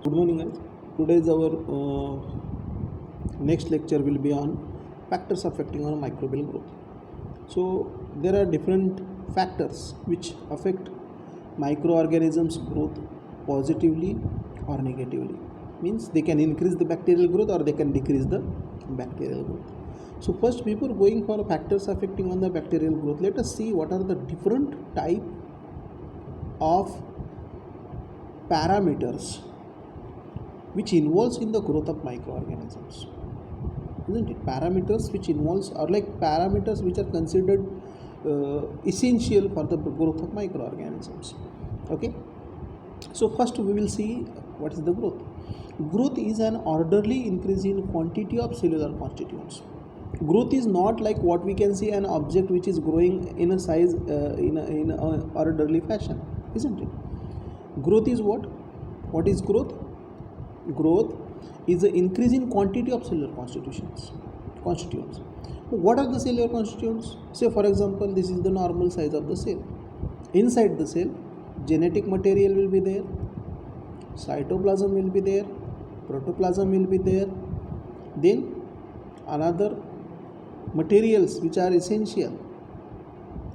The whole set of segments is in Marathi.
Good morning, guys. Today's our next lecture will be on factors affecting on microbial growth. So there are different factors which affect microorganisms growth positively or negatively. Means they can increase the bacterial growth or they can decrease the bacterial growth. So first, before going for factors affecting on the bacterial growth, let us see what are the different type of parameters which involves in the growth of microorganisms, isn't it? Parameters which involves are like parameters which are considered essential for the growth of microorganisms. Okay, so first we will see what is the growth. Growth is an orderly increase in quantity of cellular constituents. Growth is not like what we can see an object which is growing in a size in a orderly fashion, isn't it? Growth is what is growth? Growth is the increase in quantity of cellular constituents. What are the cellular constituents? Say for example, this is the normal size of the cell. Inside the cell, genetic material will be there, cytoplasm will be there, protoplasm will be there, then another materials which are essential,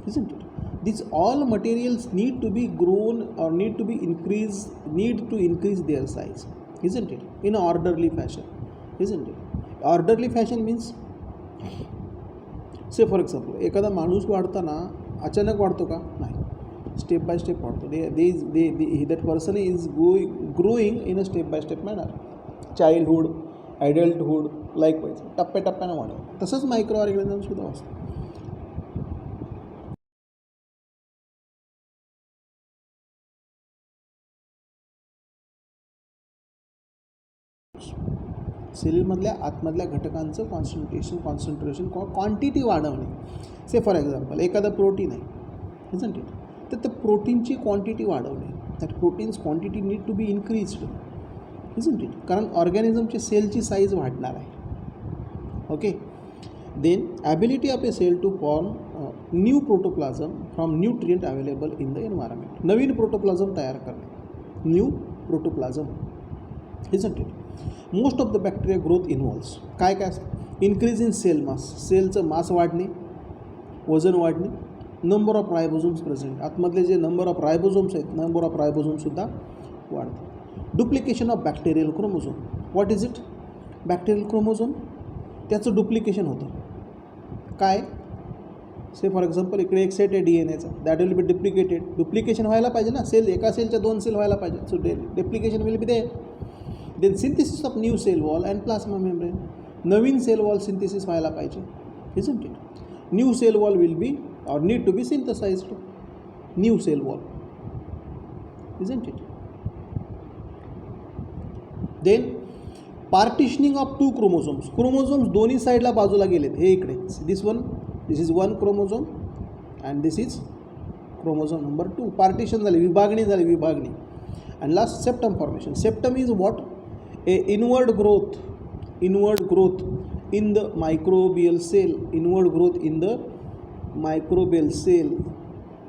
isn't it? These all materials need to be grown or need to increase their size, isn't it? In an orderly fashion, isn't it? Orderly fashion means, say for example, एखादा माणूस वाढताना अचानक वाढतो का? नाही, स्टेप बाय स्टेप वाढतो. That person is growing in a step by step manner. Childhood, adulthood, likewise टप्प्याटप्प्यानं वाढतं. तसंच मायक्रो ऑर्गॅनिझम सुद्धा असतं. सेलमधल्या आतमधल्या घटकांचं कॉन्सन्ट्रेशन क्वांटिटी वाढवणे. से फॉर एक्झाम्पल एखादा प्रोटीन आहे, इजंट इट, तर त्या प्रोटीनची क्वांटिटी वाढवणे. That proteins quantity need to be increased, isn't it, कारण ऑर्गॅनिझमची सेलची साईज वाढणार आहे. Okay, then ability of a cell to form new protoplasm from nutrient available in the environment. नवीन प्रोटोप्लाझम तयार करणे, new protoplasm, isn't it. Most of the bacteria growth involves काय इन्क्रीज इन सेल मास, सेलचं मास वाढणे, वजन वाढणे, नंबर ऑफ रायबोझोम्स प्रेझेंट, आतमधले जे नंबर ऑफ रायबोझोम्स आहेत, नंबर ऑफ रायबोझोमसुद्धा वाढते. Duplication of bacterial chromosome. What is it? Bacterial chromosome, त्याचं डुप्लिकेशन होतं. काय? से फॉर एक्झाम्पल इकडे एक सेट आहे DNA चा, दॅट विल बी डुप्लिकेशन व्हायला पाहिजे ना. एका सेलच्या 2 सेल व्हायला पाहिजे. So duplication will be there. Then synthesis of new cell wall and plasma membrane. नवीन सेल वॉल सिंथेसिस व्हायला पाहिजे, isn't it. New cell wall will be or need to be synthesized. New cell wall, isn't it? Then partitioning of 2 chromosomes. Chromosomes दोन्ही साईडला बाजूला गेलेत. हे इकडे this is one chromosome and this is chromosome number 2. Partition झाली, विभागणी झाली. And last, septum formation. Septum is what? A inward growth in the microbial cell. Inward growth in the microbial cell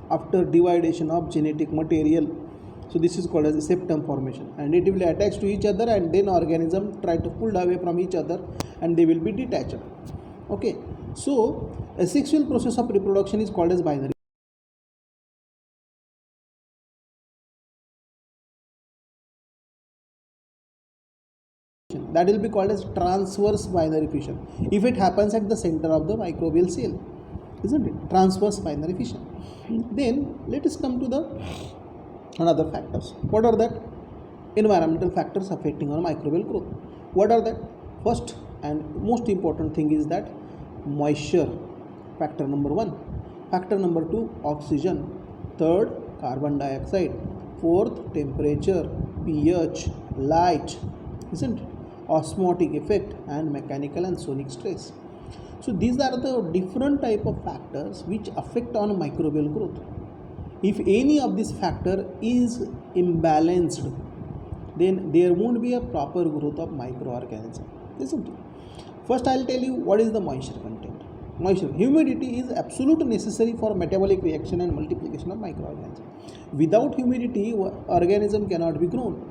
after dividation of genetic material. So this is called as a septum formation, and it will attach to each other, and then organism try to pull away from each other and they will be detached. Okay, so a sexual process of reproduction is called as binary. That will be called as transverse binary fission if it happens at the center of the microbial cell, isn't it? Transverse binary fission. Then let us come to the another factors. What are that? Environmental factors affecting our microbial growth. What are that? First and most important thing is that moisture, factor number 1. Factor number 2, oxygen. Third, carbon dioxide. Fourth, temperature, pH, light, isn't it? Osmotic effect and mechanical and sonic stress. So these are the different type of factors which affect on microbial growth. If any of this factor is imbalanced, then there won't be a proper growth of microorganism, isn't it? First I'll tell you what is the moisture content. Moisture, humidity is absolute necessary for metabolic reaction and multiplication of microorganisms. Without humidity, organism cannot be grown.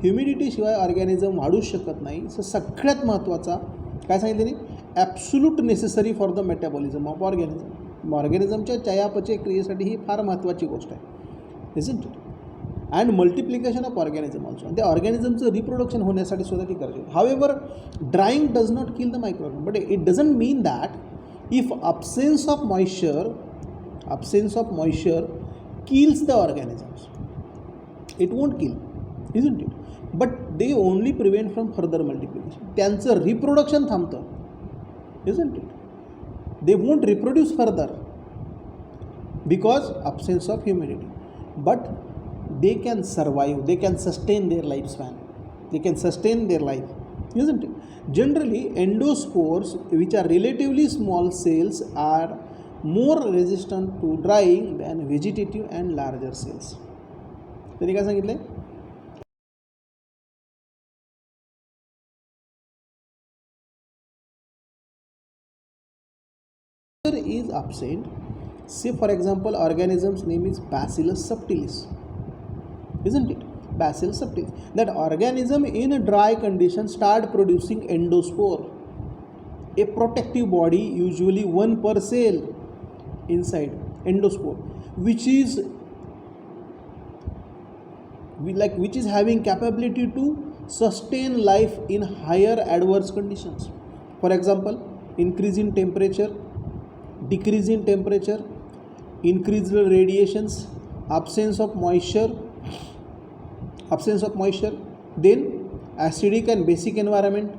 ह्युमिडिटीशिवाय ऑर्गॅनिझम वाढूच शकत नाही. सो सगळ्यात महत्त्वाचा काय सांगितलं नाही, absolute necessary for the metabolism of organism. ऑर्गॅनिझमच्या चयापचय क्रियेसाठी ही फार महत्त्वाची गोष्ट आहे, इजंट इट. And multiplication of organism also. आणि त्या ऑर्गॅनिझमचं रिप्रोडक्शन होण्यासाठी सुद्धा ती गरजेची. However drying does not kill the microorganism, but it doesn't mean that if absence of moisture kills the organisms. It won't kill, isn't it? But they only prevent from further multiplication. त्यांचं reproduction थांबतं, isn't it? They won't reproduce further because absence of humidity. But they can survive, they can sustain their lifespan, they can sustain their life, isn't it? Generally, endospores, which are relatively small cells, are more resistant to drying than vegetative and larger cells. त्यांनी काय सांगितलं, is absent. Say for example, organism's name is Bacillus subtilis, isn't it? Bacillus subtilis. That organism in a dry condition start producing endospore, a protective body, usually one per cell inside endospore, which is having capability to sustain life in higher adverse conditions. For example, increase in temperature, decrease in temperature, increased radiations, absence of moisture, then acidic and basic environment,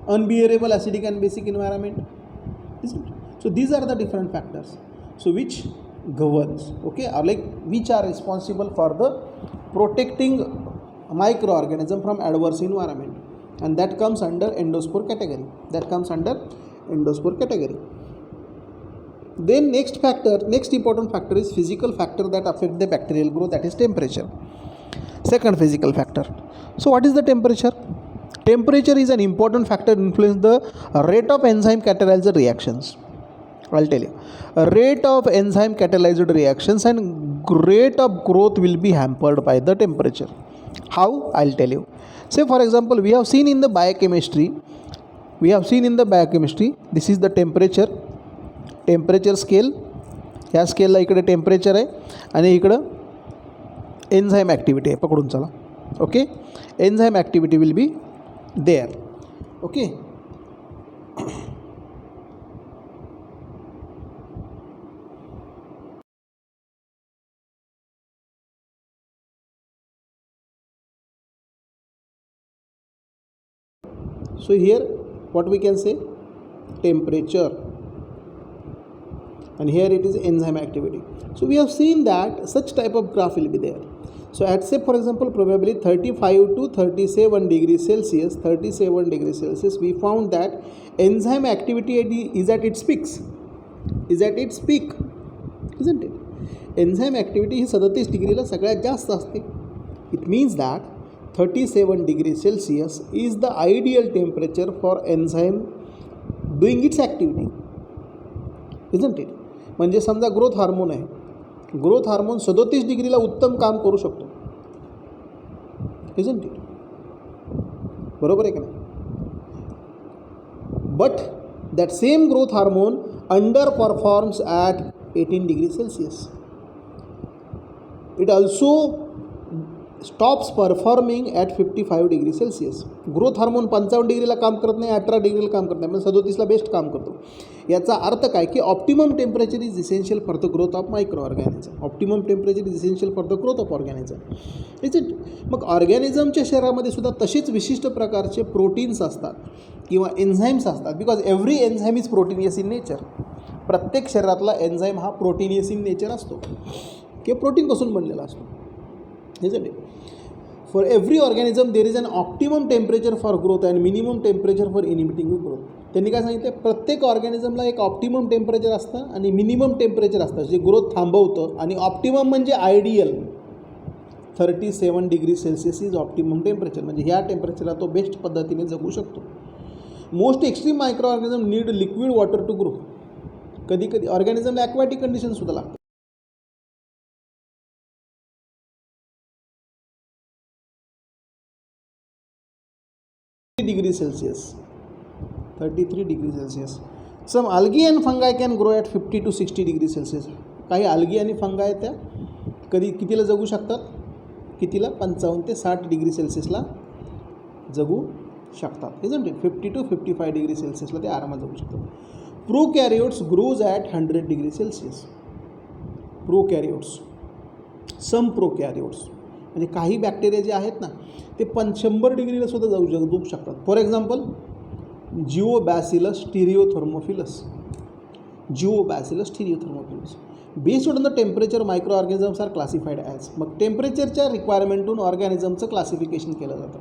unbearable acidic and basic environment, isn't it? So these are the different factors, so which governs, okay, or like which are responsible for the protecting microorganism from adverse environment, and that comes under endospore category, Then next important factor is physical factor that affect the bacterial growth, that is temperature. Second physical factor. So what is the temperature? Temperature is an important factor to influence the rate of enzyme catalyzed reactions. I'll tell you. Rate of enzyme catalyzed reactions and rate of growth will be hampered by the temperature. How? I'll tell you. Say for example, we have seen in the biochemistry, this is the temperature scale. ह्या स्केलला इकडे टेम्परेचर आहे आणि इकडं एन्झाईम ॲक्टिव्हिटी आहे, पकडून चला, okay. Enzyme activity will be there, okay. So here what we can say, temperature, and here it is enzyme activity. So we have seen that such type of graph will be there. So at say for example probably 35 to 37 degrees Celsius, we found that enzyme activity is at its peak, isn't it? Enzyme activity ही 37 डिग्रीला सगळ्यात जास्त असते. It means that 37 degrees Celsius is the ideal temperature for enzyme doing its activity, isn't it? म्हणजे समजा ग्रोथ हार्मोन आहे, ग्रोथ हार्मोन 37 डिग्रीला उत्तम काम करू शकतो, isn't it? बरोबर आहे का नाही? But that same growth hormone under performs at 18 degrees Celsius. It also stops performing at 55 degrees Celsius. Growth hormone 55 डिग्रीला काम करत नाही, 18 डिग्रीला काम करत नाही, म्हणजे 37ला बेस्ट काम करतो. याचा अर्थ काय की optimum temperature is essential for the growth of micro organism. Optimum temperature is essential for the growth of organism, is it? मग ऑर्गॅनिझमच्या शरीरामध्ये सुद्धा तशीच विशिष्ट प्रकारचे प्रोटीन्स असतात किंवा एन्झाईम्स असतात, because every enzyme is proteinaceous in nature. प्रत्येक शरीरातला एन्झाईम हा प्रोटीनियस इन नेचर असतो किंवा प्रोटीनपासून बनलेला असतो, isn't it? For every organism there is an optimum temperature for growth and minimum temperature for inhibiting growth. त्यांनी काय सांगितलं, प्रत्येक ऑर्गॅनिझमला एक ऑप्टिमम टेम्परेचर असतं आणि मिनिमम टेम्परेचर असतं जे ग्रोथ थांबवतं, आणि ऑप्टिमम म्हणजे ideal 37 degrees Celsius is optimum temperature, म्हणजे ह्या टेम्परेचरला तो बेस्ट पद्धतीने जगू शकतो. Most extreme microorganism need liquid water to grow. कधी कधी ऑर्गॅनिझमला ॲक्वॅटिक कंडिशनसुद्धा लागतात. degree Celsius. 33 degree Celsius. Some algae and fungi can grow at 50 to 60 degree Celsius. काही algae आणि fungi त्या कधी कितीला जगू शकतात, कितीला 55 ते 60 डिग्री सेल्सिअसला जगू शकतात. Isn't it. 50 to 55 डिग्री सेल्सिअसला ते आरामात जगू शकतात. प्रोकॅरियोट्स ग्रोज ॲट 100 डिग्री सेल्सिअस. प्रोकॅरियोट्स, सम प्रोकॅरियोट्स म्हणजे काही बॅक्टेरिया जे आहेत ना ते 100 डिग्रीला सुद्धा जगू शकतात. For example Geobacillus stearothermophilus. Geobacillus stearothermophilus. Based on the temperature microorganisms are classified as. मग टेम्परेचरच्या रिक्वायरमेंटून ऑर्गॅनिझमचं क्लासिफिकेशन केलं जातं.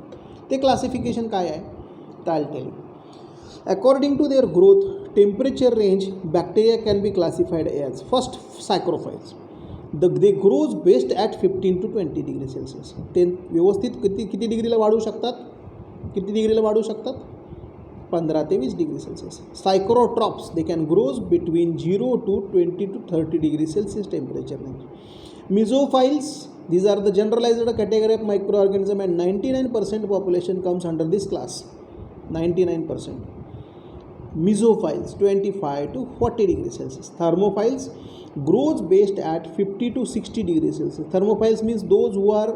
ते क्लासिफिकेशन काय आहे तर I tell you. According to their growth temperature range bacteria can be classified as first psychrophiles. They grows best at 15 to 20 degree Celsius. ते व्यवस्थित किती डिग्रीला वाढू शकतात, किती डिग्रीला वाढू शकतात 15 ते 20 degree Celsius. Psychrotrophs they can grows between 0 to 20 to 30 degree Celsius temperature range. Mesophiles, these are the generalized category of microorganism and 99% population comes under this class. 99%. Mesophiles 25 to 40 degrees Celsius. Thermophiles grows best at 50 to 60 degrees Celsius. Thermophiles means those who are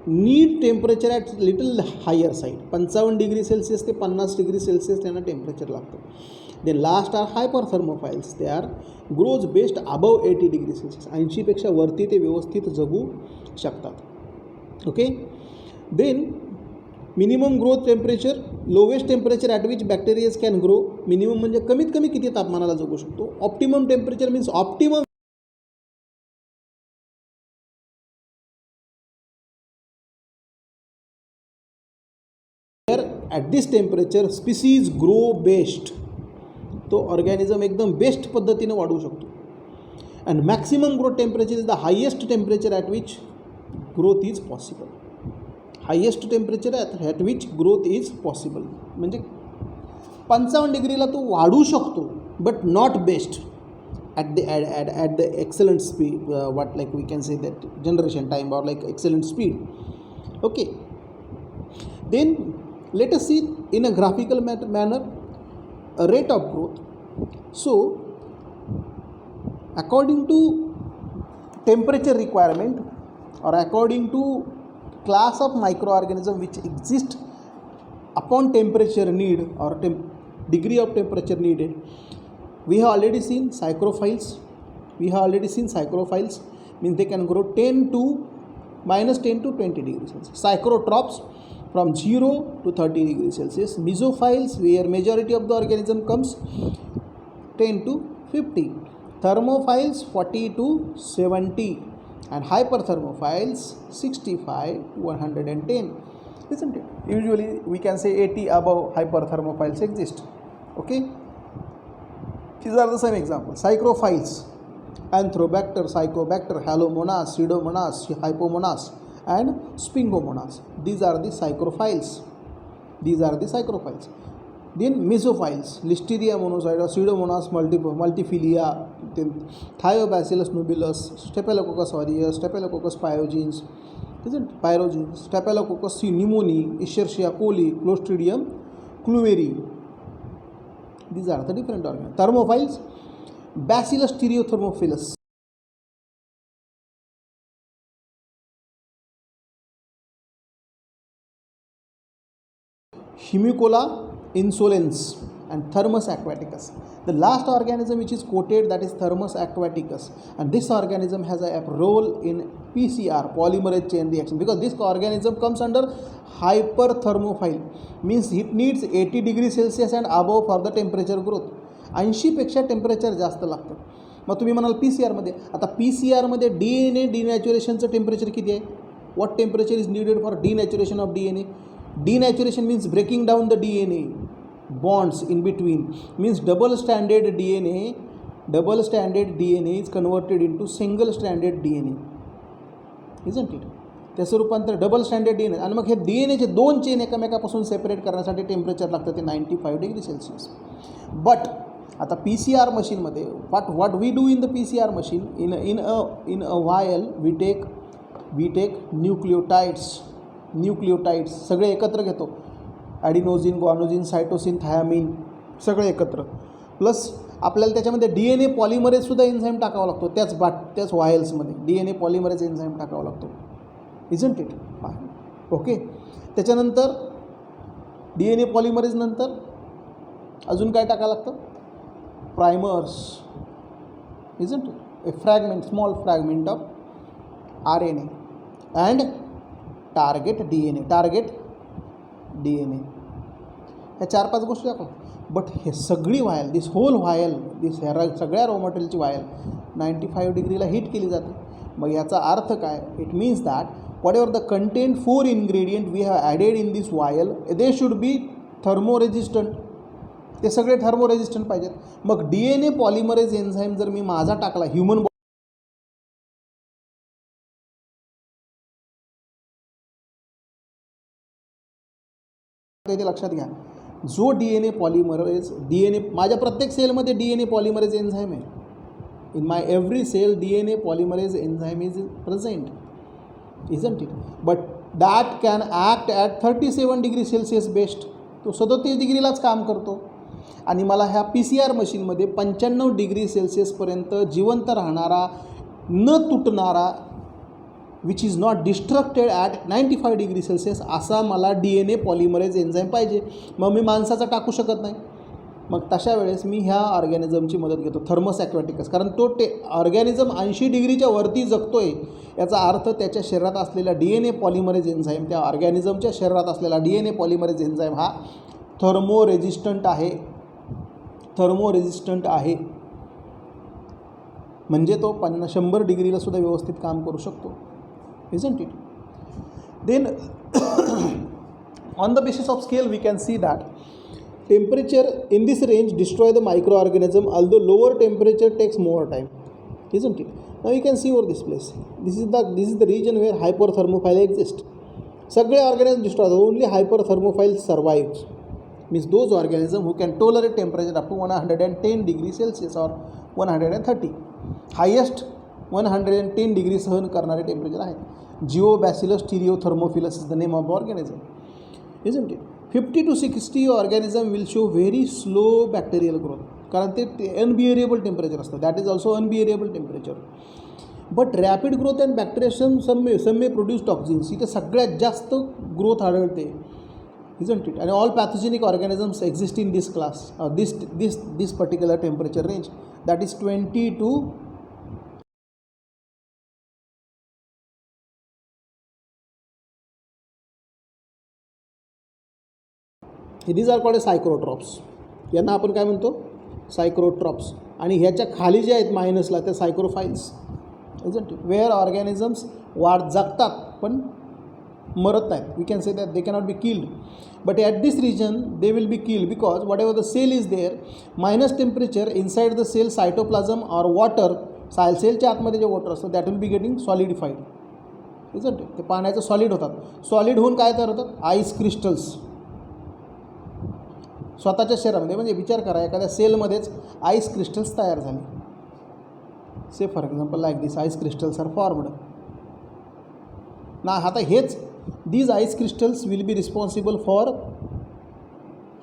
need temperature at little higher side. 55 degree Celsius ते 50 डिग्री सेल्सिअस त्यांना टेम्परेचर लागतं. Then last are hyperthermophiles. They are grows best above 80 degree Celsius. 80 पेक्षा वरती ते व्यवस्थित जगू शकतात. Okay. Then minimum growth temperature, lowest temperature at which bacterias can grow. Minimum म्हणजे कमीत कमी किती तापमानाला जगू शकतो. Optimum temperature means optimum at this temperature species grow best. तो ऑर्गॅनिझम एकदम बेस्ट पद्धतीनं वाढू शकतो. And maximum growth temperature is the highest temperature at which growth is possible. Highest temperature at which growth is possible म्हणजे 55 डिग्रीला तो वाढू शकतो but not best at the excellent speed. what like we can say that generation time or like excellent speed. Okay. Then let us see in a graphical manner a rate of growth. So according to temperature requirement or according to class of microorganism which exist upon temperature need or degree of temperature needed, we have already seen psychrophiles. Means they can grow -10 to 20 degrees Celsius. Psychrotrophs from 0 to 30 degrees Celsius. Mesophiles, where majority of the organism comes 10 to 50. Thermophiles 40 to 70. And hyperthermophiles 65 to 110. Isn't it? Usually we can say 80 above hyperthermophiles exist. Okay. These are the same examples. Psychrophiles: Anthrobacter, Psychobacter, Halomonas, Pseudomonas, Hypomonas, and Spingomonas. These are the psychrophiles. Then mesophiles: Listeria monocyta, Pseudomonas multifida, then Thiobacillus nubilus, Staphylococcus aureus, Staphylococcus pyogenes, Staphylococcus pneumoniae, Escherichia coli, Clostridium cluveri. These are the different organisms. Thermophiles: Bacillus stereothermophilus, Hemicola insolens, and Thermus aquaticus. The last organism which is quoted, that is Thermus aquaticus, and this organism has a role in PCR, polymerase chain reaction, because this organism comes under hyperthermophile. Means it needs 80 degrees Celsius and above for the temperature growth. 80 पेक्षा टेम्परेचर जास्त लागतं. मग तुम्ही म्हणाल PCR मध्ये, आता PCR मध्ये DNA डिनॅच्युरेशनचं टेम्परेचर किती आहे? What temperature is needed for denaturation of DNA? Denaturation means breaking down the DNA bonds in between. Means double stranded DNA is converted into single stranded DNA. Isn't it? त्याचं रूपांतर डबल स्टँडर्ड DNA. आणि मग हे DNAचे 2 चेन एकमेकापासून सेपरेट करण्यासाठी टेम्परेचर लागतं ते 95 डिग्री सेल्सिअस. बट आता PCR मशीनमध्ये what we do in the PCR machine, in a vial we take न्यूक्लिओटाइड्स सगळे एकत्र घेतो. ॲडिनोझिन, ग्वानोझिन, सायटोसिन, थायामिन सगळे एकत्र, प्लस आपल्याला त्याच्यामध्ये DNA पॉलिमरेजसुद्धा एन्झाईम टाकावा लागतो, त्याच वायल्समध्ये DNA पॉलिमरेज एन्झाईम टाकावा लागतो, इजंट इट? ओके. त्याच्यानंतर DNA पॉलिमरेज नंतर अजून काय टाकावं लागतं? Primers, isn't it? A fragment, small fragment of RNA and target DNA. ह्या 4-5 गोष्टी दाखव. बट हे सगळी व्हायल, दिस होल व्हायल, सगळ्या रॉ मटेरियलची व्हायल 95 डिग्रीला हीट केली जाते. मग याचा अर्थ काय? It means that whatever the content 4 ingredient we have added in this vial, they should be thermo resistant. ते सगळे थर्मो रेजिस्टंट पाहिजेत. मग DNA पॉलिमरेज एन्झाईम जर मी माझा टाकला ह्युमन ते लक्षात घ्या, जो DNA पॉलिमरेज, माझ्या प्रत्येक सेलमध्ये DNA पॉलिमरेज एन्झाईम आहे. In my every cell DNA polymerase enzyme is present, isn't it? But that can act at 37 degree Celsius best. तो 37 डिग्रीलाच काम करतो. आणि मला ह्या PCR मशीनमध्ये 95 डिग्री सेल्सिअसपर्यंत जिवंत राहणारा, न तुटणारा, which is not destructed at 95 degree Celsius असा मला DNA पॉलिमरेज एन्झाईम पाहिजे. मग मी माणसाचा टाकू शकत नाही. मग तशा वेळेस मी ह्या ऑर्गॅनिझमची मदत घेतो, थर्मस ॲक्वॅटिकस. कारण तो ऑर्गॅनिझम 80 डिग्रीच्या वरती जगतो आहे, याचा अर्थ त्याच्या शरीरात असलेला DNA पॉलिमरेज एन्झाईम, त्या ऑर्गॅनिझमच्या शरीरात असलेला DNA पॉलिमरेज एन्झाईम हा थर्मो रेजिस्टंट आहे. म्हणजे तो 100 डिग्रीला सुद्धा व्यवस्थित काम करू शकतो, isn't it? Then on the basis of scale we can see that temperature in this range destroy the microorganism, although lower temperature takes more time, isn't it? Now you can see over this place, this is the region where hyperthermophile exist. सगळे organisms destroy, only hyperthermophile survives, means those organisms who can tolerate temperature up to 110 degree Celsius or 130. Highest 110 degree सहन करणारे टेम्परेचर आहेत. Geobacillus stearothermophilus is the name of organism, isn't it? 50 to 60 organism will show very slow bacterial growth, कारण ते अनबिअरेबल टेम्परेचर असतं. That is also unbearable temperature. But rapid growth and bacteria some may produce toxins. इथे सगळ्यात जास्त ग्रोथ आढळते, isn't it? And all pathogenic organisms exist in this class, this particular temperature range, that is 20 to these are called सायक्रोट्रॉप्स. यांना आपण काय म्हणतो? सायक्रोट्रॉप्स. आणि ह्याच्या खाली जे आहेत मायनसला त्या सायक्रोफाईल्स, isn't it? वेअर ऑर्गॅनिझम्स जगतात पण मरत नाहीत. We can say that they cannot be killed, but at this region they will be killed because whatever the cell is there, minus temperature inside the cell cytoplasm or water, सेलच्या आतमध्ये जे वॉटर असतं that will be getting solidified, isn't it? ते पाण्याचं सॉलिड होतात. सॉलिड होऊन काय तयार होतात? आईस क्रिस्टल्स स्वतःच्या शरीरामध्ये. म्हणजे विचार करा, एखाद्या सेलमध्येच आईस क्रिस्टल्स तयार झाले. Say for example like this ice crystals are formed ना. आता हेच these ice crystals will be responsible for,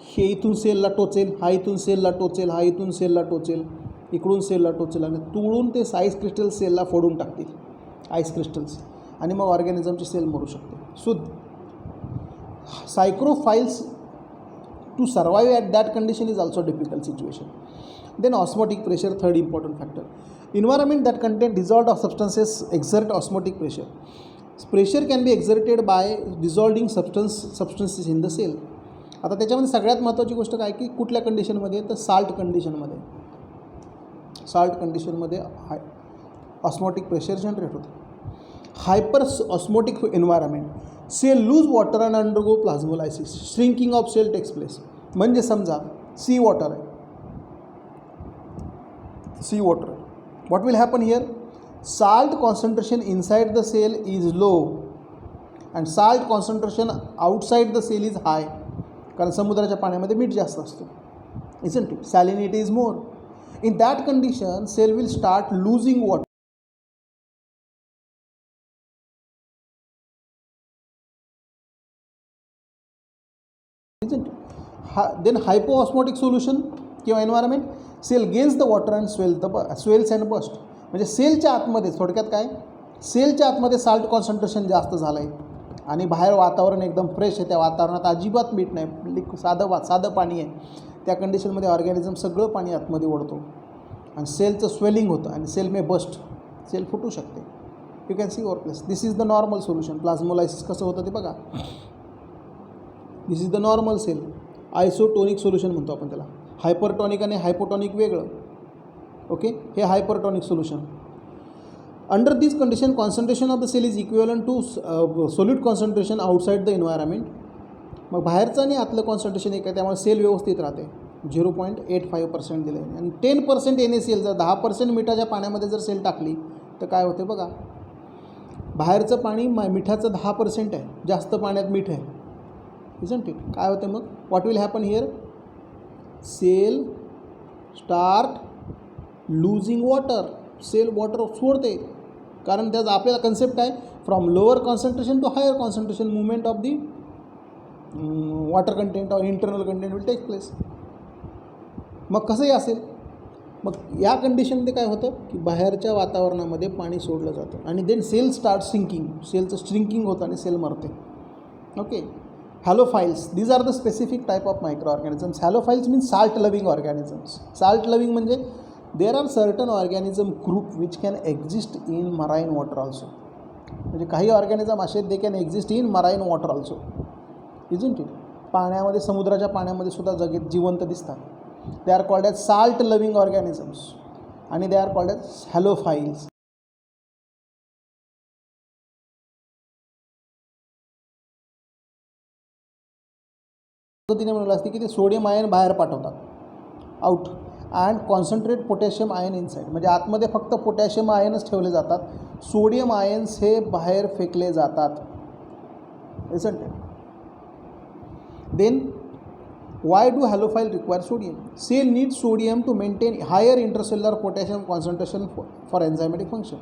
हे इथून सेलला टोचेल, हा इथून सेलला टोचेल, हा इथून सेलला टोचेल, इकडून सेलला टोचेल, आणि तुळून ते आईस क्रिस्टल्स सेलला फोडून टाकतील, आईस क्रिस्टल्स, आणि मग ऑर्गॅनिझमची सेल मरू शकते. So psychrophiles to survive at that condition is also a difficult situation. Then osmotic pressure, third important factor. Environment that contain dissolved substances exert osmotic pressure. Pressure can be exerted by dissolving substances in the cell. आता त्याच्यामध्ये सगळ्यात महत्त्वाची गोष्ट काय की कुठल्या कंडिशनमध्ये? तर साल्ट कंडिशनमध्ये. साल्ट कंडिशनमध्ये ऑस्मोटिक प्रेशर जनरेट होते. Hyperosmotic environment, cell lose water and undergo plasmolysis, shrinking of cell takes place. म्हणजे समजा सी वॉटर आहे, what will happen here? Salt concentration inside the cell is low and salt concentration outside the cell is high, कारण समुद्राच्या पाण्यामध्ये मीठ जास्त असतो, isn't it? Salinity is more. In that condition cell will start losing water. isn't it? Then hypoosmotic solution किंवा environment, cell gains the water and swells and burst. म्हणजे सेलच्या आतमध्ये थोडक्यात काय, सेलच्या आतमध्ये साल्ट कॉन्सन्ट्रेशन जास्त झालं आहे आणि बाहेर वातावरण एकदम फ्रेश आहे, त्या वातावरणात अजिबात मीठ नाही, साधं पाणी आहे. त्या कंडिशनमध्ये ऑर्गॅनिझम सगळं पाणी आतमध्ये ओढतो आणि सेलचं स्वेलिंग होतं आणि सेल मे बस्ट, सेल फुटू शकते. You can see over place. This is the normal solution. Plasmolysis कसं होतं ते बघा. This is the normal cell. Isotonic solution म्हणतो आपण त्याला. हायपरटॉनिक आणि हायपोटॉनिक वेगळं. ओके, हे hypertonic solution. Under this condition concentration of the cell is equivalent to solute concentration outside the environment. मग बाहेरचं आणि आतलं कॉन्सन्ट्रेशन एक आहे, त्यामुळे सेल व्यवस्थित राहते. 0.85% दिलं आहे आणि 10% NaCl. जर 10% मिठाच्या पाण्यामध्ये जर सेल टाकली तर काय होते बघा. बाहेरचं पाणी मिठाचं 10% आहे, जास्त पाण्यात मीठ आहे, इजंट इट. काय होतं मग, what will happen here, cell start losing water. Cell water सोडते, कारण त्याचा आपल्याला कन्सेप्ट आहे from lower concentration to higher concentration movement of the water content or internal content will take place. मग कसंही असेल, मग या कंडिशनमध्ये काय होतं की बाहेरच्या वातावरणामध्ये पाणी सोडलं जातं आणि देन सेल स्टार्ट सिंकिंग. सेलचं स्ट्रिंकिंग होतं आणि सेल मरते. Okay. Halophiles, these are the specific type of microorganisms. Halophiles means salt loving organisms. Salt loving म्हणजे there are certain organism group which can exist in marine water also. म्हणजे काही ऑर्गॅनिझम असे they can exist in marine water also, isn't it. पाण्यामध्ये, समुद्राच्या पाण्यामध्ये सुद्धा जिवंत दिसतात. They are called as salt loving organisms आणि दे आर कॉल्ड ॲज हॅलोफाइल्स. पद्धतीने म्हटलं असते की ते सोडियम आयन बाहेर पाठवतात out and concentrate potassium ion inside. म्हणजे आतमध्ये फक्त पोटॅशियम आयनच ठेवले जातात, सोडियम आयन्स हे बाहेर फेकले जातात, isn't it. Then why do halophile require sodium? Cell needs sodium to maintain higher intercellular potassium concentration for enzymatic function.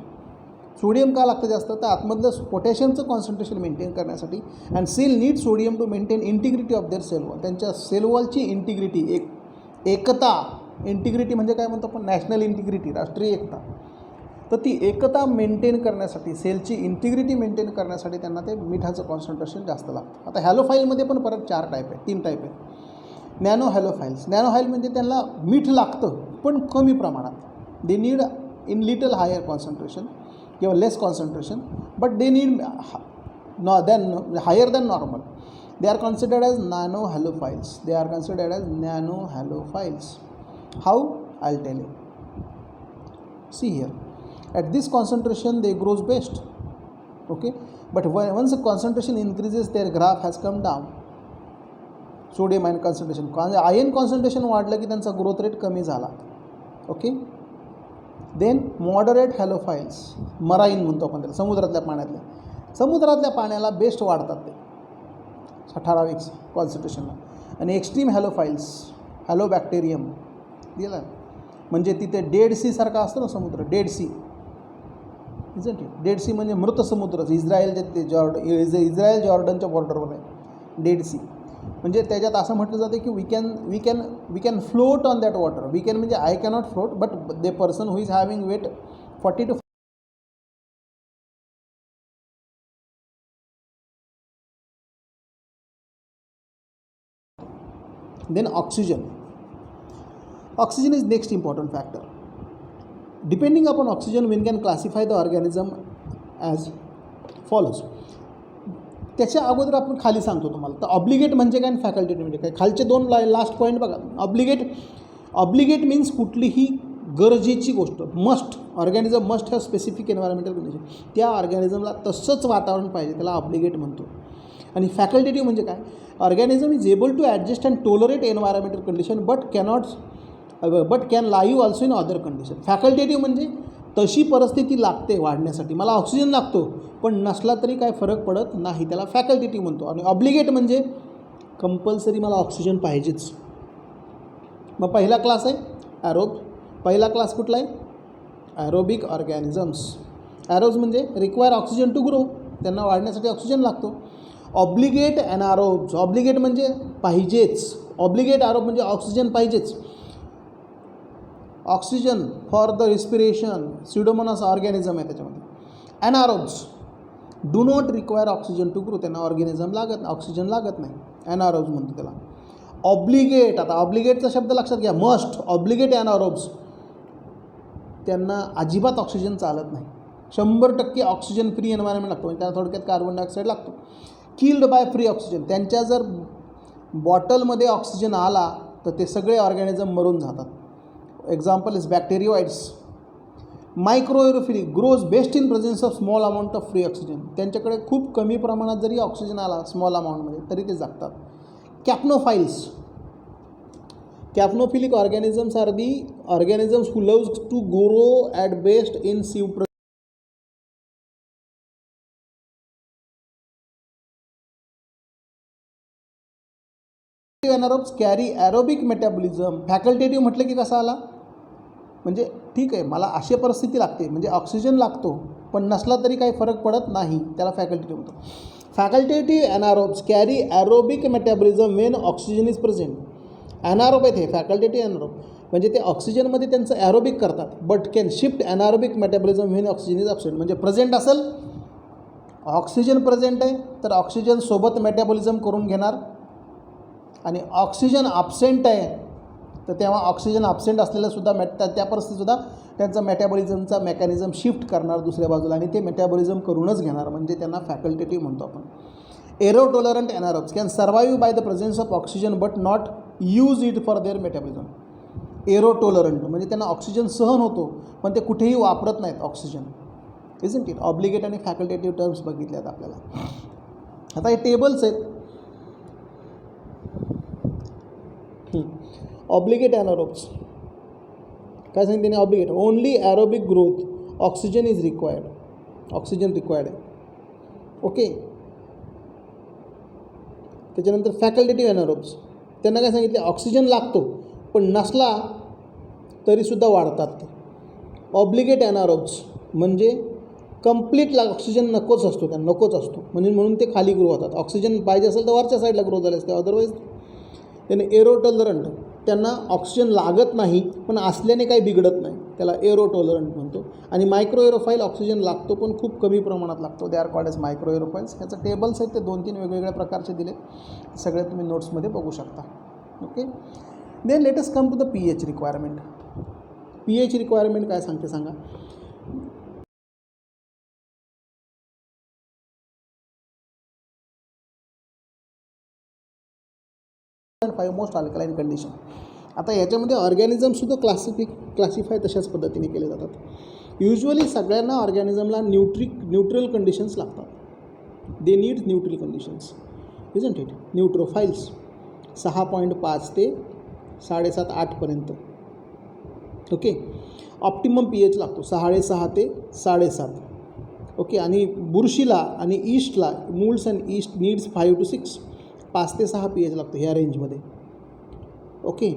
Sodium का लागतं जास्त, तर आतमधलं पोटॅशियमचं कॉन्सन्ट्रेशन मेंटेन करण्यासाठी. And cell need sodium to maintain integrity of their cell wall. त्यांच्या सेल वॉलची इंटिग्रिटी, एकता. इंटिग्रिटी म्हणजे काय म्हणतो आपण, नॅशनल इंटिग्रिटी, राष्ट्रीय एकता. तर ती एकता मेंटेन करण्यासाठी, सेलची इंटिग्रिटी मेंटेन करण्यासाठी त्यांना ते मिठाचं कॉन्सन्ट्रेशन जास्त लागतं. आता हॅलोफाईलमध्ये पण परत 4 टाईप आहे, 3 टाईप आहे. नॅनो हॅलोफाइल्स. नॅनो हाईल म्हणजे त्यांना मीठ लागतं पण कमी प्रमाणात. They need in little higher concentration किंवा less concentration, but they need higher than normal. They are considered as nano halophiles. They are considered as nano halophiles. How, I will tell you. See here, at this concentration they grows best. Okay, but once concentration increases their graph has come down. Sodium ion concentration, ion concentration वाढलं की त्यांचा ग्रोथ रेट कमी झाला. ओके. देन मॉडरेट हॅलोफाइल्स, मराईन म्हणतो आपण त्याला, समुद्रातल्या पाण्याला बेस्ट वाढतात ते ठराविक कॉन्सन्ट्रेशनला. आणि एक्स्ट्रीम हॅलोफाइल्स, हॅलोबॅक्टेरियम दिला म्हणजे तिथे डेड सी सारखा असतो ना समुद्र, dead sea, isn't it. Dead sea म्हणजे मृत समुद्र. इस्रायलच्या ते इस्रायल जॉर्डनच्या बॉर्डरवर आहे डेड सी. म्हणजे त्याच्यात असं म्हटलं जातं की we can float on that water. We can म्हणजे I cannot float, but the person who is having weight 40 to then oxygen. Oxygen is next important factor. Depending upon oxygen, one can classify the organism as follows. त्याच्या अगोदर आपण खाली सांगतो तुम्हाला. तर ऑब्लिगेट म्हणजे काय आणि फॅकल्टेटिव्ह म्हणजे काय. खालचे 2 लास्ट पॉईंट बघा. ऑब्लिगेट मीन्स कुठलीही गरजेची गोष्ट, must, organism must have specific environmental condition. त्या ऑर्गॅनिझमला तसंच वातावरण पाहिजे, त्याला ऑब्लिगेट म्हणतो. आणि फॅकल्टेटिव्ह म्हणजे काय, organism is able to adjust and tolerate environmental condition but can live also in other condition. Facultative म्हणजे तशी परिस्थिती लागते वाढण्यासाठी, मला ऑक्सिजन लागतो पण नसला तरी काय फरक पडत नाही, त्याला फॅकल्टेटिव्ह म्हणतो. आणि ऑब्लिगेट म्हणजे कंपल्सरी मला ऑक्सिजन पाहिजेच. मग पहिला क्लास आहे पहिला क्लास कुठला आहे, ॲरोबिक ऑर्गॅनिझम्स. ॲरोज म्हणजे रिक्वायर ऑक्सिजन टू ग्रो, त्यांना वाढण्यासाठी ऑक्सिजन लागतो. ऑब्लिगेट ॲनारोब्स, ऑब्लिगेट म्हणजे पाहिजेच, ऑब्लिगेट ॲरोब म्हणजे ऑक्सिजन पाहिजेच, oxygen for the respiration, Pseudomonas organism आहे त्याच्यामध्ये. Anaerobes do not require oxygen to grow, त्यांना ऑर्गॅनिझम लागत नाही, ऑक्सिजन लागत नाही, ॲनारोब्स म्हणतो त्याला. ऑब्लिगेट, आता ऑब्लिगेटचा शब्द लक्षात घ्या, मस्ट, ऑब्लिगेट ॲनारोब्स, त्यांना अजिबात ऑक्सिजन चालत नाही, 100% ऑक्सिजन फ्री एन्व्हायरमेंट लागतो, म्हणजे त्याला थोडक्यात कार्बन डायऑक्साईड लागतो. किल्ड बाय फ्री ऑक्सिजन, त्यांच्या जर बॉटलमध्ये ऑक्सिजन आला तर ते सगळे ऑर्गॅनिझम मरून जातात. Example is Bacteroides. Microaerophilic grows best in presence of small amount of free oxygen, त्यांच्याकडे खूप कमी प्रमाणात जरी ऑक्सिजन आला स्मॉल अमाऊंटमध्ये तरी ते जगतात. Capnophiles, capnophilic organisms are the organisms who loves to grow at best in सीव. Anaerobes carry aerobic metabolism. Facultative म्हटलं की कसा आला, म्हणजे ठीक आहे मला अशी परिस्थिती लागते, म्हणजे ऑक्सिजन लागतो पण नसला तरी काही फरक पडत नाही, त्याला फॅकल्टेटिव्ह म्हणतो. Facultative anaerobes carry aerobic metabolism when oxygen is present. Anaerobe आहेत हे फॅकल्टेटिव्ह ॲनारोब, म्हणजे ते ऑक्सिजनमध्ये त्यांचं ॲरोबिक करतात, but can shift anaerobic metabolism when oxygen is absent. म्हणजे प्रेझेंट असेल, ऑक्सिजन प्रेझेंट आहे तर ऑक्सिजन सोबत मेटाबॉलिझम करून घेणार, आणि ऑक्सिजन ॲब्सेंट आहे तर तेव्हा ऑक्सिजन ॲब्सेंट असलेल्यासुद्धा त्या परिस्थितीतसुद्धा त्यांचं मेटाबॉलिझमचा मेकॅनिझम शिफ्ट करणार दुसऱ्या बाजूला, आणि ते मेटाबॉलिझम करूनच घेणार, म्हणजे त्यांना फॅकल्टेटिव्ह म्हणतो आपण. Aerotolerant anaerobes can survive by the presence of oxygen but not use it for their metabolism. Aerotolerant म्हणजे त्यांना ऑक्सिजन सहन होतो पण ते कुठेही वापरत नाहीत ऑक्सिजन. Isn't it. ऑब्लिगेट आणि फॅकल्टेटिव्ह टर्म्स बघितले आहेत आपल्याला. आता हे टेबल्स आहेत. ऑब्लिगेट ॲनारोब्स काय सांगितलं त्याने, obligate only aerobic growth oxygen is required, oxygen required आहे. ओके. त्याच्यानंतर फॅकल्टेटिव्ह ॲनारोब्स, त्यांना काय सांगितले, ऑक्सिजन लागतो पण नसला तरीसुद्धा वाढतात. ऑब्लिगेट ॲनारोब्स म्हणजे कंप्लीट ऑक्सिजन नकोच असतो, त्यांना नकोच असतो म्हणून ते खाली ग्रो होतात. ऑक्सिजन पाहिजे असेल तर वरच्या साईडला ग्रो झाले असते, अदरवाईज. त्याने एरोटॉलरंट, त्यांना ऑक्सिजन लागत नाही पण असल्याने काही बिघडत नाही, त्याला एरोटॉलरंट म्हणतो. आणि मायक्रो एरोफाईल ऑक्सिजन लागतो पण खूप कमी प्रमाणात लागतो, they are called as microaerophiles. ह्याचं टेबल्स आहेत ते 2-3 वेगवेगळ्या प्रकारचे दिले, सगळे तुम्ही नोट्समध्ये बघू शकता. Okay. Then let us come to the pH requirement. pH requirement काय सांगते सांगा. 5 मोस्ट अल्कलाईन कंडिशन. आता याच्यामध्ये ऑर्गॅनिझमसुद्धा क्लासिफाय तशाच पद्धतीने केले जातात. युजली सगळ्यांना ऑर्गॅनिझमला न्यूट्रल कंडिशन्स लागतात. They need neutral conditions, isn't it. Neutrophiles 6.5 ते 7.5-8पर्यंत. ओके. ऑप्टिमम pH लागतो 6.5 ते 7.5. ओके. आणि बुरशीला आणि ईस्टला, moles and east needs 5 to 6, 5 ते 6 pH लागतो ह्या रेंजमध्ये. Okay.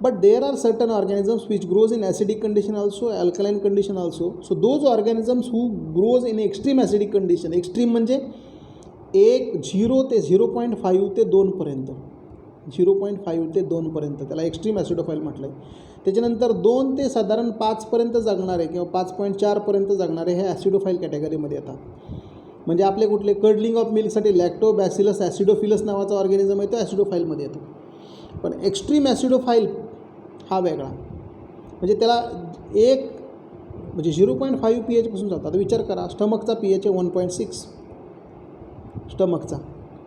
But there are certain organisms which grows in acidic condition also, alkaline condition also. So those organisms who grows in extreme acidic condition, extreme म्हणजे 0 ते 0.5 ते 2पर्यंत, 0.5 ते 2पर्यंत त्याला एक्स्ट्रीम ॲसिडोफाईल म्हटलं आहे. त्याच्यानंतर 2 ते साधारण 5पर्यंत जगणारे किंवा 5.4पर्यंत जगणारे हे ॲसिडोफाईल कॅटेगरीमध्ये येतात. म्हणजे आपले कुठले कर्डलिंग ऑफ मिल्कसाठी लॅक्टोबॅसिलस ॲसिडोफिलस नावाचा ऑर्गॅनिझम आहे तो ॲसिडोफाईलमध्ये येतो. पण एक्स्ट्रीम ॲसिडोफाईल हा वेगळा, म्हणजे त्याला म्हणजे 0.5 pH पासून जातो. आता विचार करा, स्टमकचा pH आहे 1.6, स्टमकचा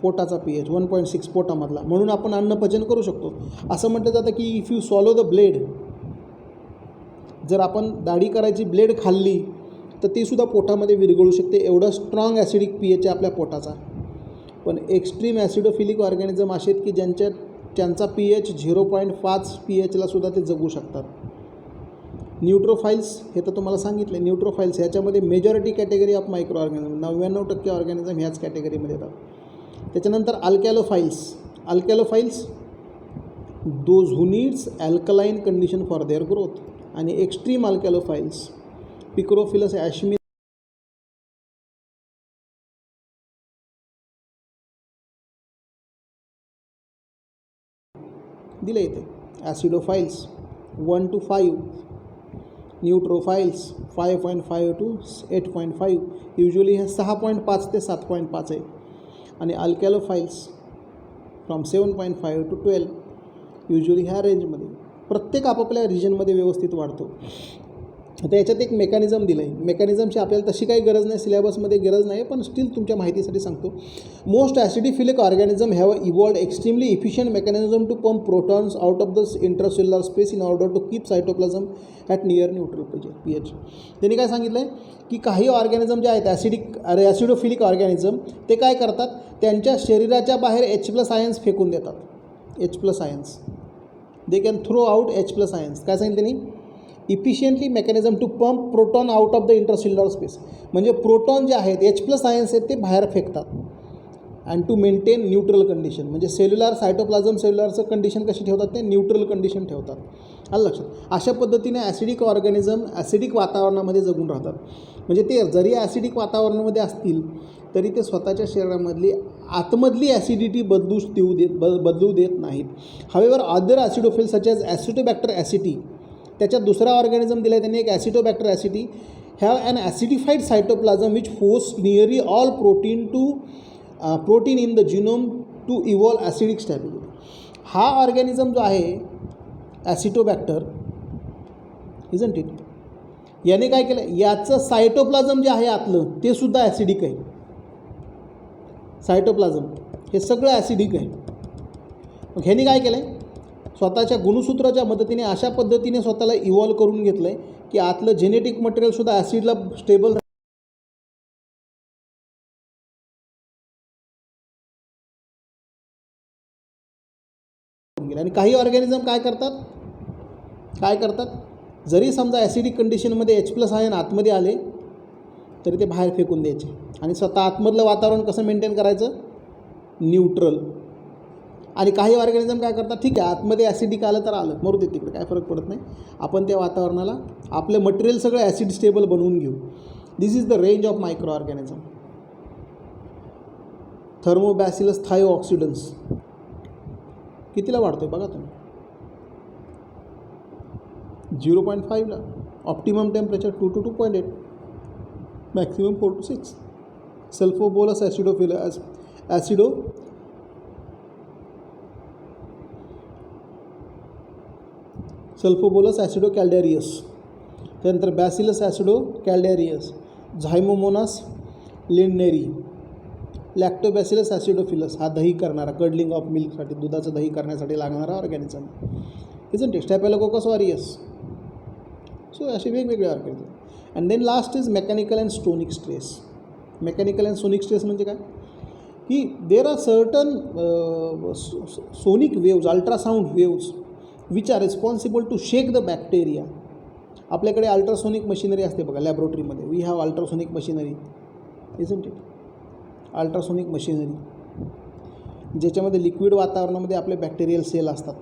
पोटाचा pH 1.6 पोटामधला, म्हणून आपण अन्नपचन करू शकतो. असं म्हटलं जातं की इफ यू सॉलो द ब्लेड, जर आपण दाढी करायची ब्लेड खाल्ली तर तीसुद्धा पोटामध्ये विरघळू शकते, एवढा स्ट्रॉंग ॲसिडिक pH आहे आपल्या पोटाचा. पण एक्स्ट्रीम ॲसिडोफिलिक ऑर्गॅनिझम असे आहेत की त्यांचा pH 0.5 pHला सुद्धा ते जगू शकतात. न्यूट्रोफाईल्स हे तर तुम्हाला सांगितले. न्यूट्रोफाईल्स ह्याच्यामध्ये majority category of microorganism, 99% organism ह्याच कॅटेगरीमध्ये येतात. त्याच्यानंतर alkalophiles those who needs alkaline condition for their growth. आणि एक्स्ट्रीम अल्कॅलोफाईल्स पिक्रोफिलस ॲशमी दिलं इथे. Acidophiles 1 to 5, neutrophiles 5.5 to 8.5, usually हे 6.5 ते 7.5 आहे. आणि अल्कॅलोफाईल्स फ्रॉम 7.5 to 12, युजली ह्या रेंजमध्ये. प्रत्येक आपापल्या रिजनमध्ये व्यवस्थित वाढतो. आता याच्यात एक मेकॅनिझम दिलं आहे. मेकॅनिझमची आपल्याला तशी काही गरज नाही, सिलेबसमध्ये गरज नाही, पण स्टील तुमच्या माहितीसाठी सांगतो. Most acidophilic organism have evolved extremely efficient mechanism to pump protons out of the intracellular space in order to keep cytoplasm at near neutral pH. त्यांनी काय सांगितलं आहे की काही ऑर्गॅनिझम जे आहेत ॲसिडोफिलिक ऑर्गॅनिझम, ते काय करतात, त्यांच्या शरीराच्या बाहेर H+ आयन्स फेकून देतात. H+ ions they can throw out H+ ions. काय सांगितलं त्यांनी? Efficiently mechanism to pump proton out of the intracellular space. म्हणजे प्रोटॉन जे आहेत H+ आयन्स आहेत ते बाहेर फेकतात. And to maintain neutral condition, म्हणजे सेल्युलर सायटोप्लाझम सेल्युलरचं कंडिशन कशी ठेवतात, ते न्यूट्रल कंडिशन ठेवतात. आलं लक्षात? अशा पद्धतीने ॲसिडिक ऑर्गॅनिझम ॲसिडिक वातावरणामध्ये जगून राहतात. म्हणजे ते जरी ॲसिडिक वातावरणामध्ये असतील तरी ते स्वतःच्या शरीरामधली आतमधली ॲसिडिटी बदलू देत नाहीत. However other acidophiles such as Acetobacter aceti, त्याच्यात दुसरा ऑर्गॅनिझम दिला आहे त्यांनी, एक Acetobacter aceti, have an acidified cytoplasm which force nearly all protein in the genome to evolve acidic stability. हा ऑर्गॅनिझम जो आहे ॲसिटोबॅक्टर, इजंट इट, याने काय केलं, याचं सायटोप्लाझम जे आहे आतलं ते सुद्धा ॲसिडिक आहे. सायटोप्लाझम हे सगळं ॲसिडिक आहे. मग ह्याने काय केलं आहे, स्वतःच्या गुणसूत्राच्या मदतीने अशा पद्धतीने स्वतःला इव्हॉल्व करून घेतलं आहे की आतलं जेनेटिक मटेरियलसुद्धा ॲसिडला स्टेबल गेलं. आणि काही ऑर्गॅनिझम काय करतात, जरी समजा ॲसिडिक कंडिशनमध्ये H+ आयन आतमध्ये आले तरी ते बाहेर फेकून द्यायचे आणि स्वतः आतमधलं वातावरण कसं मेंटेन करायचं, न्यूट्रल. आणि काही ऑर्गॅनिझम काय करतात, ठीक आहे आतमध्ये ॲसिडिक आलं तर आलं, मरू दे तिकडे, काय फरक पडत नाही, आपण त्या वातावरणाला आपलं मटेरियल सगळं ॲसिड स्टेबल बनवून घेऊ. This is the range of microorganism. Thermobacillus thiooxidans कितीला वाढतोय बघा तुम्ही, 0.5ला. Optimum temperature 2 to 2.8, maximum 4 to 6. Sulfolobus sulfolobus acidocaldarius, त्यानंतर बॅसिलस ॲसिडो कॅल्डेरियस, झायमोमोनास लिंडनेरी, लॅक्टोबॅसिलस ॲसिडोफिलस, हा दही करणारा, कडलिंग ऑफ मिल्कसाठी, दुधाचं दही करण्यासाठी लागणारा organism, isn't it, staphylococcus aureus. So असे वेगवेगळे organism. And then last is mechanical and stonic stress. Mechanical and sonic stress म्हणजे काय की there are certain sonic waves, ultrasound waves which are responsible to shake the bacteria. आपल्याकडे अल्ट्रासोनिक मशिनरी असते बघा लॅबोरेटरीमध्ये, we have ultrasonic machinery, isn't it, ultrasonic machinery, ज्याच्यामध्ये लिक्विड वातावरणामध्ये आपले बॅक्टेरियल सेल असतात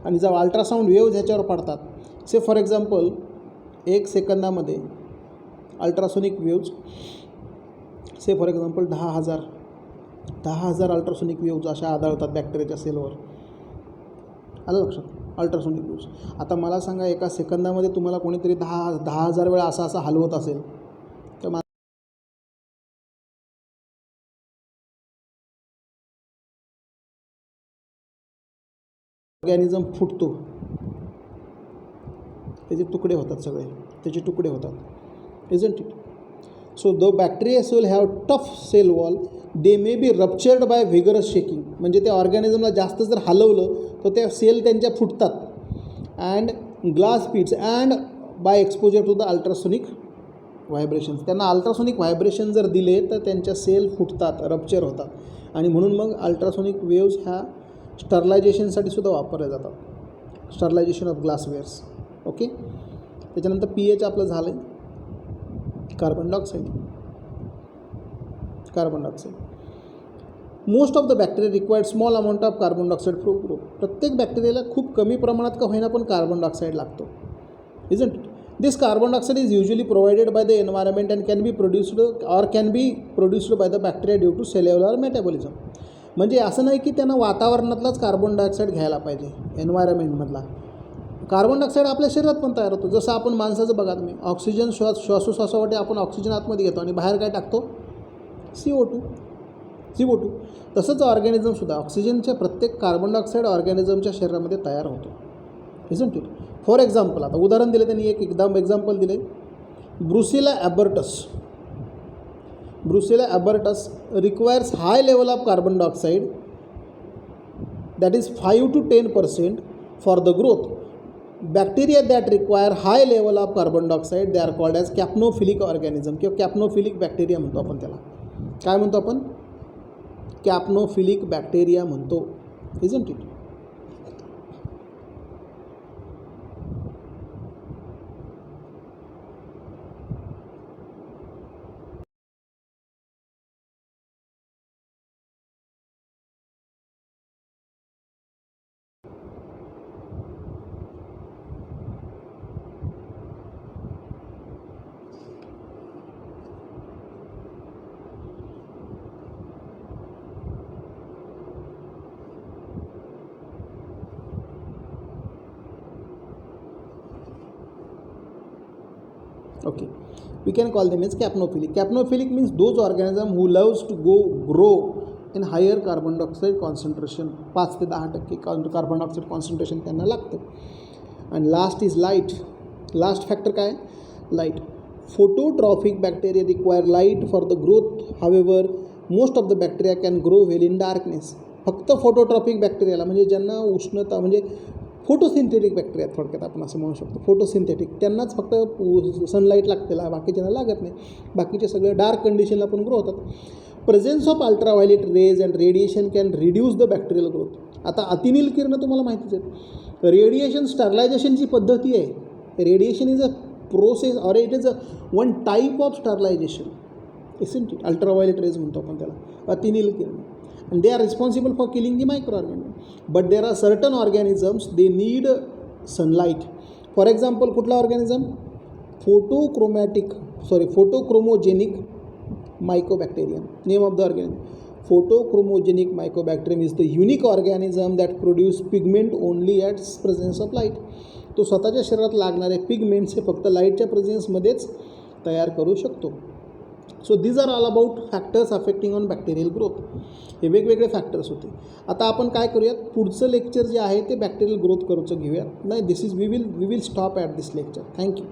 आणि जेव्हा अल्ट्रासाऊंड वेव्ज ह्याच्यावर पडतात, से फॉर एक्झाम्पल 1 सेकंदामध्ये ultrasonic waves, say for example 10,000 ultrasonic waves अशा आढळतात बॅक्टेरियाच्या सेलवर. आलं लक्षात, अल्ट्रासोनिक वेव्ज. आता मला सांगा, एका सेकंदामध्ये तुम्हाला कोणीतरी 10,000 वेळा असा हलवत असेल तर ऑर्गॅनिझम फुटतो, त्याचे तुकडे होतात, सगळे त्याचे तुकडे होतात, isn't it. So the bacteria cell have tough cell wall, they may be ruptured by vigorous shaking. म्हणजे त्या ऑर्गॅनिझमला जास्त जर हलवलं तर त्या सेल त्यांच्या फुटतात. And glass beads and by exposure to the ultrasonic vibrations. त्यांना अल्ट्रासोनिक व्हायब्रेशन जर दिले तर त्यांच्या सेल फुटतात, रप्चर होतात. आणि म्हणून मग अल्ट्रासोनिक वेव्ज ह्या स्टरलायझेशनसाठी सुद्धा वापरल्या जातात, स्टरलायझेशन ऑफ ग्लासवेअर्स. ओके. त्याच्यानंतर pH आपलं झालं आहे, carbon dioxide. Most of the bacteria required small amount of carbon dioxide for grow. प्रत्येक बॅक्टेरियाला खूप कमी प्रमाणात का होईना पण कार्बन डायऑक्साईड लागतो, isn't it. This carbon dioxide is usually provided by the environment and can be produced by the bacteria due to cellular metabolism. म्हणजे असं नाही की त्यांना वातावरणातलाच कार्बन डायऑक्साईड घ्यायला पाहिजे, एन्व्हायरमेंटमधला. कार्बन डायऑक्साईड आपल्या शरीरात पण तयार होतो. जसं आपण माणसाचं बघा तुम्ही, ऑक्सिजन श्वासोश्वासासाठी आपण ऑक्सिजन आतमध्ये घेतो आणि बाहेर काय टाकतो, CO2. तसंच ऑर्गॅनिझमसुद्धा ऑक्सिजनच्या प्रत्येक कार्बन डायऑक्साईड ऑर्गॅनिझमच्या शरीरामध्ये तयार होतो, इजंट इट. फॉर एक्झाम्पल, आता उदाहरण दिले त्यांनी, एक एक्झाम्पल दिले, brucella abortus requires high level of carbon dioxide, that is 5 to 10% for the growth. Bacteria that require high level of carbon dioxide, they are called as capnophilic organism किंवा कॅप्नोफिलिक बॅक्टेरिया म्हणतो आपण त्याला. काय म्हणतो आपण, कॅप्नोफिलिक बॅक्टेरिया म्हणतो, isn't it. Okay, we can call them as capnophilic. Capnophilic means those organisms who loves to grow in higher carbon dioxide concentration. 5 ते 10% कार्बन डायऑक्साईड कॉन्सन्ट्रेशन त्यांना लागतं. आणि last is light. Last factor काय, light. Phototrophic bacteria require light for the growth. However most of the bacteria can grow well in darkness. फक्त फोटोट्रॉफिक बॅक्टेरियाला, म्हणजे ज्यांना उष्णता, म्हणजे फोटोसिंथेटिक बॅक्टेरिया थोडक्यात आपण असं म्हणू शकतो, फोटोसिंथेटिक, त्यांनाच फक्त सनलाईट लागते, बाकीच्यांना लागत नाही. बाकीचे सगळे डार्क कंडिशनला पण ग्रो होतात. Presence of ultraviolet rays and radiation can reduce the bacterial growth. आता अतिनील किरणं तुम्हाला माहितीच आहेत. रेडिएशन स्टरलायझेशनची पद्धती आहे. Radiation is a process or it is a one type of sterilisation, isn't it. Ultraviolet rays म्हणतो आपण त्याला, अतिनील किरण. And they are responsible for killing the microorganisms. But there are certain organisms, they need sunlight. For example, कुठला organism, photochromogenic mycobacterium. Name of the organism, photochromogenic mycobacterium is the unique organism that produce pigment only at presence of light. तो स्वतःच्या शरीरात लागणारे पिगमेंट्स हे फक्त लाईटच्या प्रेझेन्समध्येच तयार करू शकतो. So these are all about factors affecting on bacterial growth. हे वेगवेगळे फॅक्टर्स होते. आता आपण काय करूयात, पुढचं लेक्चर जे आहे ते बॅक्टेरियल ग्रोथ करूचं घेऊयात. नाही, we will stop at this lecture. Thank you.